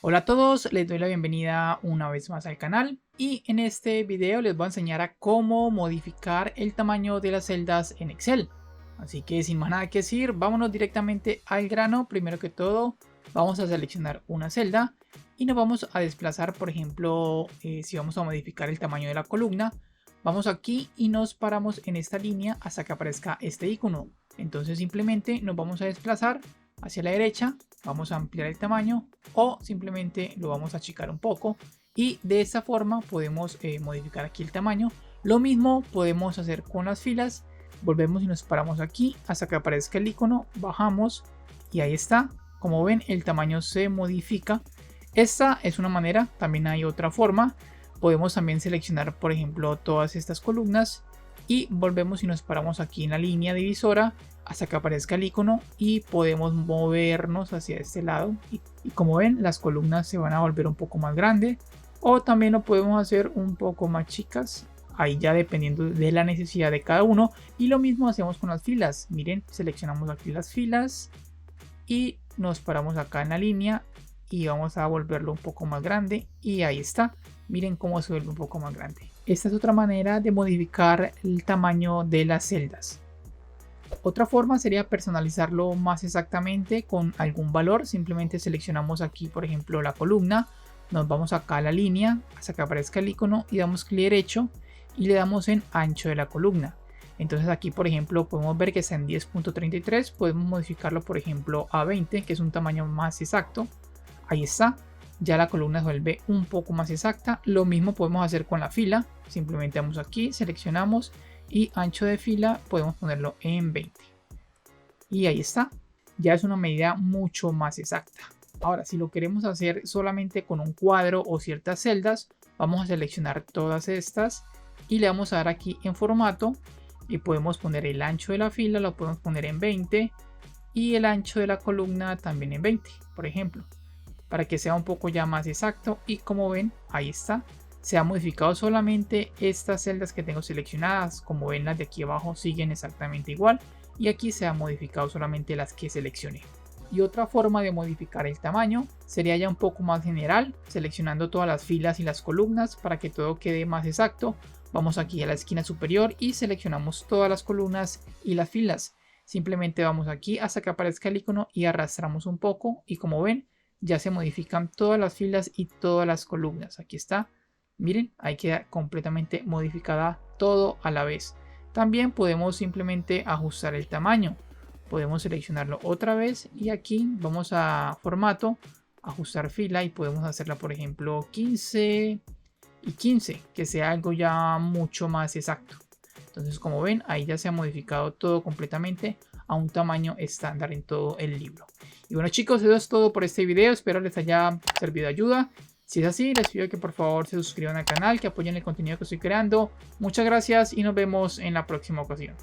Hola a todos, les doy la bienvenida una vez más al canal y en este video les voy a enseñar a cómo modificar el tamaño de las celdas en Excel. Así que sin más nada que decir, vámonos directamente al grano. Primero que todo vamos a seleccionar una celda y nos vamos a desplazar, por ejemplo, si vamos a modificar el tamaño de la columna, vamos aquí y nos paramos en esta línea hasta que aparezca este icono. Entonces simplemente nos vamos a desplazar hacia la derecha, vamos a ampliar el tamaño o simplemente lo vamos a achicar un poco y de esta forma podemos modificar aquí el tamaño. Lo mismo podemos hacer con las filas. Volvemos y nos paramos aquí hasta que aparezca el icono, bajamos y ahí está. Como ven, el tamaño se modifica. Esta es una manera, también hay otra forma. Podemos también seleccionar, por ejemplo, todas estas columnas y volvemos y nos paramos aquí en la línea divisora hasta que aparezca el icono y podemos movernos hacia este lado y como ven, las columnas se van a volver un poco más grandes o también lo podemos hacer un poco más chicas, ahí ya dependiendo de la necesidad de cada uno. Y lo mismo hacemos con las filas. Miren, seleccionamos aquí las filas y nos paramos acá en la línea y vamos a volverlo un poco más grande y ahí está. Miren cómo se vuelve un poco más grande. Esta es otra manera de modificar el tamaño de las celdas. Otra forma sería personalizarlo más exactamente con algún valor. Simplemente seleccionamos aquí, por ejemplo, la columna, nos vamos acá a la línea hasta que aparezca el icono y damos clic derecho y le damos en ancho de la columna. Entonces aquí, por ejemplo, podemos ver que está en 10.33, podemos modificarlo, por ejemplo, a 20, que es un tamaño más exacto. Ahí está, ya la columna se vuelve un poco más exacta. Lo mismo podemos hacer con la fila, simplemente vamos aquí, seleccionamos y ancho de fila podemos ponerlo en 20 y ahí está, ya es una medida mucho más exacta. Ahora, si lo queremos hacer solamente con un cuadro o ciertas celdas, vamos a seleccionar todas estas y le vamos a dar aquí en formato y podemos poner el ancho de la fila, lo podemos poner en 20 y el ancho de la columna también en 20, por ejemplo, para que sea un poco ya más exacto. Y como ven, ahí está, se ha modificado solamente estas celdas que tengo seleccionadas. Como ven, las de aquí abajo siguen exactamente igual y aquí se ha modificado solamente las que seleccioné. Y otra forma de modificar el tamaño sería ya un poco más general, seleccionando todas las filas y las columnas para que todo quede más exacto. Vamos aquí a la esquina superior y seleccionamos todas las columnas y las filas. Simplemente vamos aquí hasta que aparezca el icono y arrastramos un poco y como ven, ya se modifican todas las filas y todas las columnas. Aquí está. Miren, ahí queda completamente modificada todo a la vez. También podemos simplemente ajustar el tamaño. Podemos seleccionarlo otra vez y aquí vamos a formato, ajustar fila y podemos hacerla, por ejemplo, 15 y 15, que sea algo ya mucho más exacto. Entonces, como ven, ahí ya se ha modificado todo completamente a un tamaño estándar en todo el libro. Y bueno, chicos, eso es todo por este video. Espero les haya servido de ayuda. Si es así, les pido que por favor se suscriban al canal, que apoyen el contenido que estoy creando. Muchas gracias y nos vemos en la próxima ocasión.